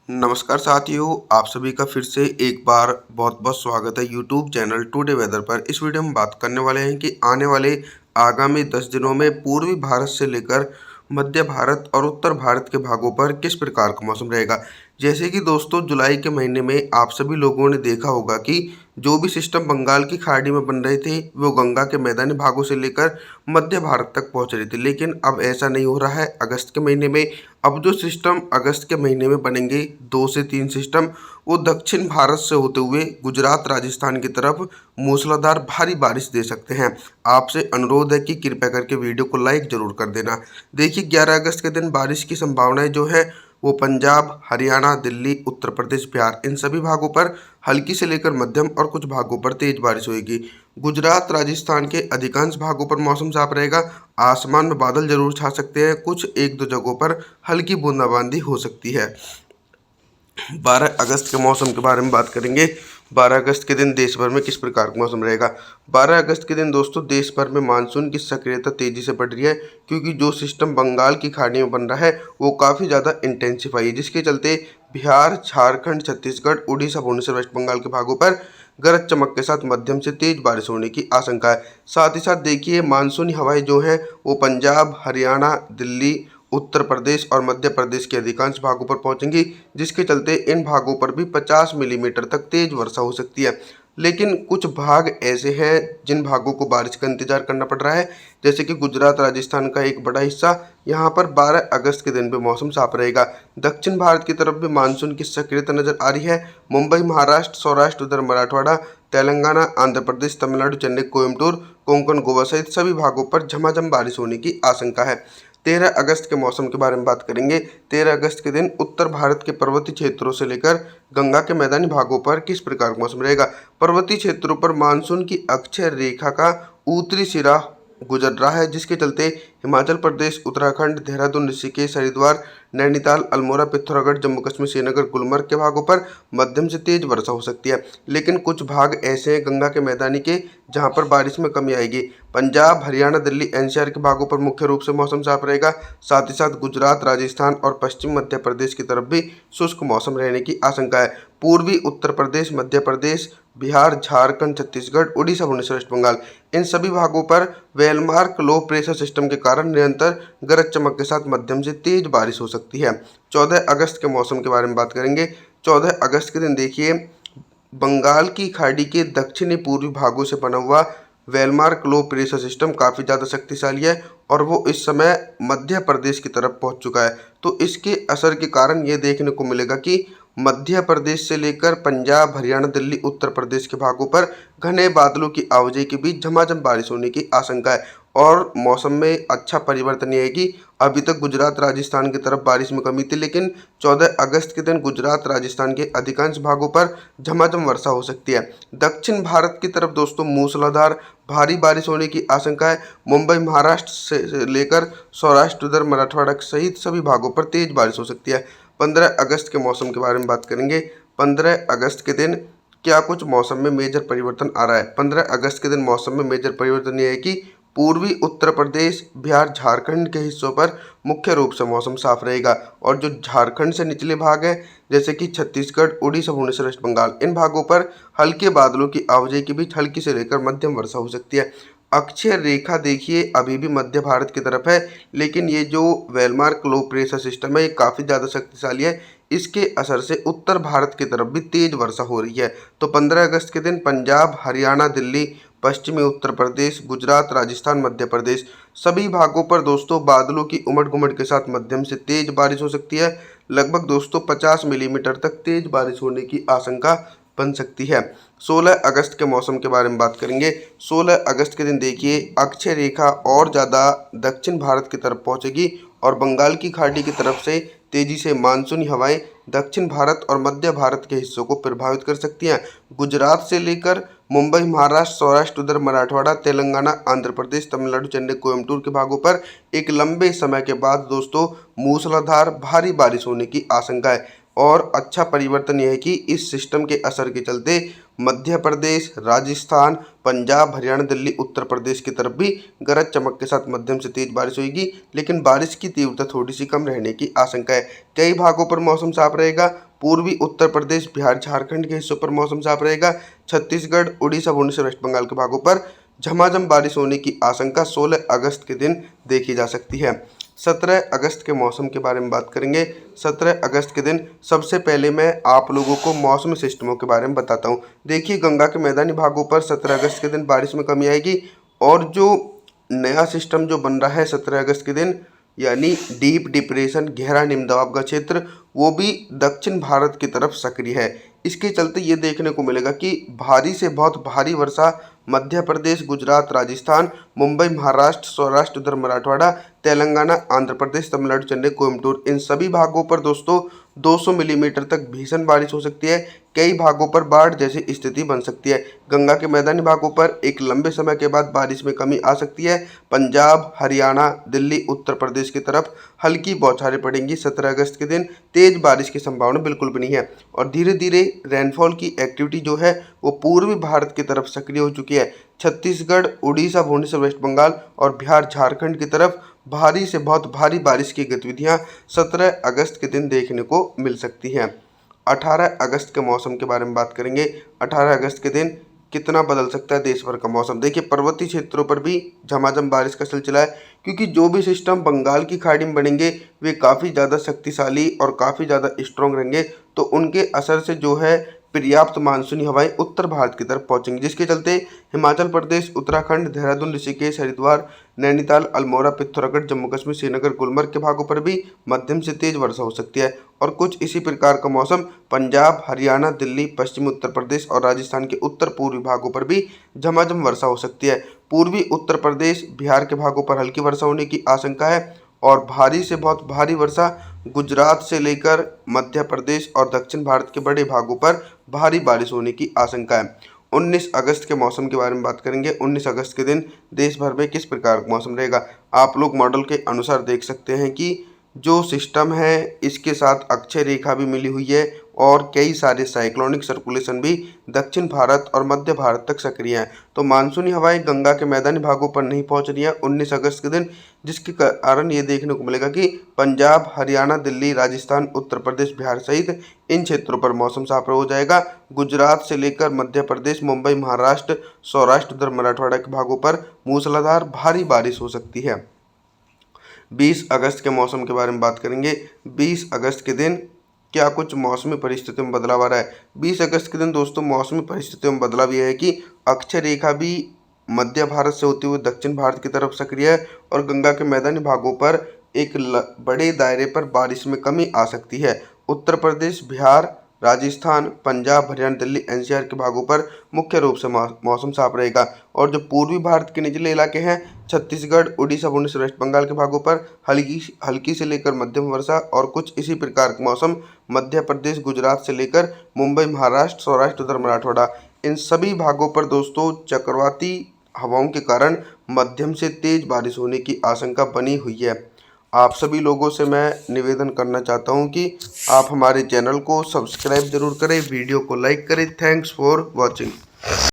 नमस्कार साथियों, आप सभी का फिर से एक बार बहुत बहुत स्वागत है यूट्यूब चैनल टुडे वेदर पर। इस वीडियो में बात करने वाले हैं कि आने वाले आगामी 10 दिनों में पूर्वी भारत से लेकर मध्य भारत और उत्तर भारत के भागों पर किस प्रकार का मौसम रहेगा। जैसे कि दोस्तों, जुलाई के महीने में आप सभी लोगों ने देखा होगा कि जो भी सिस्टम बंगाल की खाड़ी में बन रहे थे वो गंगा के मैदानी भागों से लेकर मध्य भारत तक पहुंच रही थी, लेकिन अब ऐसा नहीं हो रहा है। अगस्त के महीने में अब जो सिस्टम अगस्त के महीने में बनेंगे, 2 से 3 सिस्टम, वो दक्षिण भारत से होते हुए गुजरात राजस्थान की तरफ मूसलाधार भारी बारिश दे सकते हैं। आपसे अनुरोध है कि कृपया करके वीडियो को लाइक जरूर कर देना। देखिए, 11 अगस्त के दिन बारिश की संभावनाएं जो है वो पंजाब, हरियाणा, दिल्ली, उत्तर प्रदेश, बिहार, इन सभी भागों पर हल्की से लेकर मध्यम और कुछ भागों पर तेज बारिश होगी। गुजरात राजस्थान के अधिकांश भागों पर मौसम साफ रहेगा। आसमान में बादल जरूर छा सकते हैं, कुछ एक दो जगहों पर हल्की बूंदाबांदी हो सकती है। 12 अगस्त के मौसम के बारे में बात करेंगे। 12 अगस्त के दिन देश भर में किस प्रकार का मौसम रहेगा। 12 अगस्त के दिन दोस्तों देश भर में मानसून की सक्रियता तेजी से बढ़ रही है, क्योंकि जो सिस्टम बंगाल की खाड़ी में बन रहा है वो काफ़ी ज़्यादा इंटेंसिफाई है, जिसके चलते बिहार, झारखंड, छत्तीसगढ़, उड़ीसा, भुवनेश्वर, वेस्ट बंगाल के भागों पर गरज चमक के साथ मध्यम से तेज बारिश होने की आशंका है। साथ ही साथ देखिए, मानसूनी हवाएं जो हैं वो पंजाब, हरियाणा, दिल्ली, उत्तर प्रदेश और मध्य प्रदेश के अधिकांश भागों पर पहुंचेंगी, जिसके चलते इन भागों पर भी 50 मिलीमीटर तक तेज वर्षा हो सकती है। लेकिन कुछ भाग ऐसे हैं जिन भागों को बारिश का इंतजार करना पड़ रहा है, जैसे कि गुजरात राजस्थान का एक बड़ा हिस्सा। यहाँ पर 12 अगस्त के दिन भी मौसम साफ रहेगा। दक्षिण भारत की तरफ भी मानसून की सक्रियता नजर आ रही है। मुंबई, महाराष्ट्र, सौराष्ट्र, उधर मराठवाड़ा, तेलंगाना, आंध्र प्रदेश, तमिलनाडु, चेन्नई, कोयम्बटूर, कोंकण, गोवा सहित सभी भागों पर झमाझम बारिश होने की आशंका है। 13 अगस्त के मौसम के बारे में बात करेंगे। 13 अगस्त के दिन उत्तर भारत के पर्वतीय क्षेत्रों से लेकर गंगा के मैदानी भागों पर किस प्रकार का मौसम रहेगा। पर्वतीय क्षेत्रों पर मानसून की अक्षय रेखा का उत्तरी सिरा गुजर रहा है, जिसके चलते हिमाचल प्रदेश, उत्तराखंड, देहरादून, ऋषिकेश, हरिद्वार, नैनीताल, अल्मोड़ा, पिथौरागढ़, जम्मू कश्मीर, श्रीनगर, गुलमर्ग के भागों पर मध्यम से तेज वर्षा हो सकती है। लेकिन कुछ भाग ऐसे हैं गंगा के मैदानी के जहां पर बारिश में कमी आएगी। पंजाब, हरियाणा, दिल्ली, एनसीआर के भागों पर मुख्य रूप से मौसम साफ रहेगा। साथ ही साथ गुजरात, राजस्थान और पश्चिम मध्य प्रदेश की तरफ भी शुष्क मौसम रहने की आशंका है। पूर्वी उत्तर प्रदेश, मध्य प्रदेश, बिहार, झारखंड, छत्तीसगढ़, उड़ीसा, भुवनेश्वर, वेस्ट बंगाल, इन सभी भागों पर वेलमार्क लो प्रेशर सिस्टम के कारण निरंतर गरज चमक के साथ मध्यम से तेज बारिश हो सकती है। 14 अगस्त के मौसम के बारे में बात करेंगे। 14 अगस्त के दिन देखिए, बंगाल की खाड़ी के दक्षिणी पूर्वी भागों से बना हुआ वेलमार्क लो प्रेशर सिस्टम काफ़ी ज़्यादा शक्तिशाली है और वो इस समय मध्य प्रदेश की तरफ पहुंच चुका है। तो इसके असर के कारण ये देखने को मिलेगा कि मध्य प्रदेश से लेकर पंजाब, हरियाणा, दिल्ली, उत्तर प्रदेश के भागों पर घने बादलों की आवाजाही के बीच झमाझम बारिश होने की आशंका है और मौसम में अच्छा परिवर्तन ये है कि अभी तक गुजरात, राजस्थान की तरफ बारिश में कमी थी, लेकिन 14 अगस्त के दिन गुजरात, राजस्थान के अधिकांश भागों पर झमाझम वर्षा हो सकती है। दक्षिण भारत की तरफ दोस्तों मूसलाधार भारी बारिश होने की आशंका है। मुंबई, महाराष्ट्र से लेकर सौराष्ट्र, उधर मराठवाड़ा सहित सभी भागों पर तेज बारिश हो सकती है। 15 अगस्त के मौसम के बारे में बात करेंगे। 15 अगस्त के दिन क्या कुछ मौसम में मेजर परिवर्तन आ रहा है। 15 अगस्त के दिन मौसम में मेजर परिवर्तन यह है कि पूर्वी उत्तर प्रदेश, बिहार, झारखंड के हिस्सों पर मुख्य रूप से मौसम साफ रहेगा और जो झारखंड से निचले भाग हैं, जैसे कि छत्तीसगढ़, उड़ीसा, भुवनेश्वर, वेस्ट बंगाल, इन भागों पर हल्के बादलों की आवाजाही के बीच हल्की से लेकर मध्यम वर्षा हो सकती है। अक्षय रेखा देखिए अभी भी मध्य भारत की तरफ है, लेकिन ये जो वेलमार्क लो प्रेशर सिस्टम है ये काफ़ी ज़्यादा शक्तिशाली है। इसके असर से उत्तर भारत की तरफ भी तेज वर्षा हो रही है। तो 15 अगस्त के दिन पंजाब, हरियाणा, दिल्ली, पश्चिमी उत्तर प्रदेश, गुजरात, राजस्थान, मध्य प्रदेश, सभी भागों पर दोस्तों बादलों की उमड़ घुमड़ के साथ मध्यम से तेज बारिश हो सकती है। लगभग दोस्तों 50 मिलीमीटर तक तेज बारिश होने की आशंका बन सकती है। 16 अगस्त के मौसम के बारे में बात करेंगे। 16 अगस्त के दिन देखिए अक्षय रेखा और ज़्यादा दक्षिण भारत की तरफ पहुंचेगी और बंगाल की खाड़ी की तरफ से तेजी से मानसूनी हवाएं दक्षिण भारत और मध्य भारत के हिस्सों को प्रभावित कर सकती हैं। गुजरात से लेकर मुंबई, महाराष्ट्र, सौराष्ट्र, उधर मराठवाड़ा, तेलंगाना, आंध्र प्रदेश, तमिलनाडु, चेन्नई, कोयम्बटूर के भागों पर एक लंबे समय के बाद दोस्तों मूसलाधार भारी बारिश होने की आशंका है। और अच्छा परिवर्तन यह है कि इस सिस्टम के असर के चलते मध्य प्रदेश, राजस्थान, पंजाब, हरियाणा, दिल्ली, उत्तर प्रदेश की तरफ भी गरज चमक के साथ मध्यम से तेज बारिश होगी, लेकिन बारिश की तीव्रता थोड़ी सी कम रहने की आशंका है। कई भागों पर मौसम साफ रहेगा। पूर्वी उत्तर प्रदेश, बिहार, झारखंड के हिस्सों पर मौसम साफ रहेगा। छत्तीसगढ़, उड़ीसा, भुवनेश्वर, वेस्ट बंगाल के भागों पर झमाझम बारिश होने की आशंका 16 अगस्त के दिन देखी जा सकती है। 17 अगस्त के मौसम के बारे में बात करेंगे। 17 अगस्त के दिन सबसे पहले मैं आप लोगों को मौसमी सिस्टमों के बारे में बताता हूँ। देखिए, गंगा के मैदानी भागों पर 17 अगस्त के दिन बारिश में कमी आएगी और जो नया सिस्टम जो बन रहा है 17 अगस्त के दिन, यानी डीप डिप्रेशन, गहरा निम्न दबाव का क्षेत्र, वो भी दक्षिण भारत की तरफ सक्रिय है। इसके चलते ये देखने को मिलेगा कि भारी से बहुत भारी वर्षा मध्य प्रदेश, गुजरात, राजस्थान, मुंबई, महाराष्ट्र, सौराष्ट्र, उधर मराठवाड़ा, तेलंगाना, आंध्र प्रदेश, तमिलनाडु, चेन्नई, कोयम्बटूर, इन सभी भागों पर दोस्तों 200 मिलीमीटर तक भीषण बारिश हो सकती है। कई भागों पर बाढ़ जैसी स्थिति बन सकती है। गंगा के मैदानी भागों पर एक लंबे समय के बाद बारिश में कमी आ सकती है। पंजाब, हरियाणा, दिल्ली, उत्तर प्रदेश की तरफ हल्की बौछारें पड़ेंगी 17 अगस्त के दिन। तेज बारिश की संभावना बिल्कुल भी नहीं है और धीरे धीरे रेनफॉल की एक्टिविटी जो है वो पूर्वी भारत की तरफ सक्रिय हो चुकी है। छत्तीसगढ़, उड़ीसा, भुवनेश्वर, वेस्ट बंगाल और बिहार, झारखंड की तरफ भारी से बहुत भारी बारिश की गतिविधियां 17 अगस्त के दिन देखने को मिल सकती हैं। 18 अगस्त के मौसम के बारे में बात करेंगे। 18 अगस्त के दिन कितना बदल सकता है देश भर का मौसम। देखिए, पर्वतीय क्षेत्रों पर भी झमाझम बारिश का सिलसिला है, क्योंकि जो भी सिस्टम बंगाल की खाड़ी में बनेंगे वे काफ़ी ज़्यादा शक्तिशाली और काफ़ी ज़्यादा स्ट्रॉन्ग रहेंगे, तो उनके असर से जो है पर्याप्त मानसूनी हवाएं उत्तर भारत की तरफ पहुंचेंगी, जिसके चलते हिमाचल प्रदेश, उत्तराखंड, देहरादून, ऋषिकेश, हरिद्वार, नैनीताल, अल्मोड़ा, पिथौरागढ़, जम्मू कश्मीर, श्रीनगर, गुलमर्ग के भागों पर भी मध्यम से तेज वर्षा हो सकती है। और कुछ इसी प्रकार का मौसम पंजाब, हरियाणा, दिल्ली, पश्चिमी उत्तर प्रदेश और राजस्थान के उत्तर पूर्वी भागों पर भी झमाझम वर्षा हो सकती है। पूर्वी उत्तर प्रदेश, बिहार के भागों पर हल्की वर्षा होने की आशंका है और भारी से बहुत भारी वर्षा गुजरात से लेकर मध्य प्रदेश और दक्षिण भारत के बड़े भागों पर भारी बारिश होने की आशंका है। 19 अगस्त के मौसम के बारे में बात करेंगे। 19 अगस्त के दिन देश भर में किस प्रकार का मौसम रहेगा, आप लोग मॉडल के अनुसार देख सकते हैं कि जो सिस्टम है इसके साथ अक्षय रेखा भी मिली हुई है और कई सारे साइक्लोनिक सर्कुलेशन भी दक्षिण भारत और मध्य भारत तक सक्रिय हैं। तो मानसूनी हवाएं गंगा के मैदानी भागों पर नहीं पहुंच रही हैं 19 अगस्त के दिन, जिसके कारण ये देखने को मिलेगा कि पंजाब, हरियाणा, दिल्ली, राजस्थान, उत्तर प्रदेश, बिहार सहित इन क्षेत्रों पर मौसम साफ हो जाएगा। गुजरात से लेकर मध्य प्रदेश, मुंबई, महाराष्ट्र, सौराष्ट्र, उधर मराठवाड़ा के भागों पर मूसलाधार भारी बारिश हो सकती है। 20 अगस्त के मौसम के बारे में बात करेंगे। 20 अगस्त के दिन क्या कुछ मौसमी परिस्थितियों में बदलाव आ रहा है। 20 अगस्त के दिन दोस्तों मौसमी परिस्थितियों में बदलाव यह है कि अक्षय रेखा भी मध्य भारत से होते हुए दक्षिण भारत की तरफ सक्रिय है और गंगा के मैदानी भागों पर एक बड़े दायरे पर बारिश में कमी आ सकती है। उत्तर प्रदेश, बिहार, राजस्थान, पंजाब, हरियाणा, दिल्ली, एनसीआर के भागों पर मुख्य रूप से मौसम साफ रहेगा और जो पूर्वी भारत के निचले इलाके हैं छत्तीसगढ़, उड़ीसा, भुवनेश्वर, वेस्ट बंगाल के भागों पर हल्की से लेकर मध्यम वर्षा और कुछ इसी प्रकार का मौसम मध्य प्रदेश, गुजरात से लेकर मुंबई, महाराष्ट्र, सौराष्ट्र, उधर मराठवाड़ा, इन सभी भागों पर दोस्तों चक्रवाती हवाओं के कारण मध्यम से तेज बारिश होने की आशंका बनी हुई है। आप सभी लोगों से मैं निवेदन करना चाहता हूं कि आप हमारे चैनल को सब्सक्राइब जरूर करें, वीडियो को लाइक करें। Thanks for watching.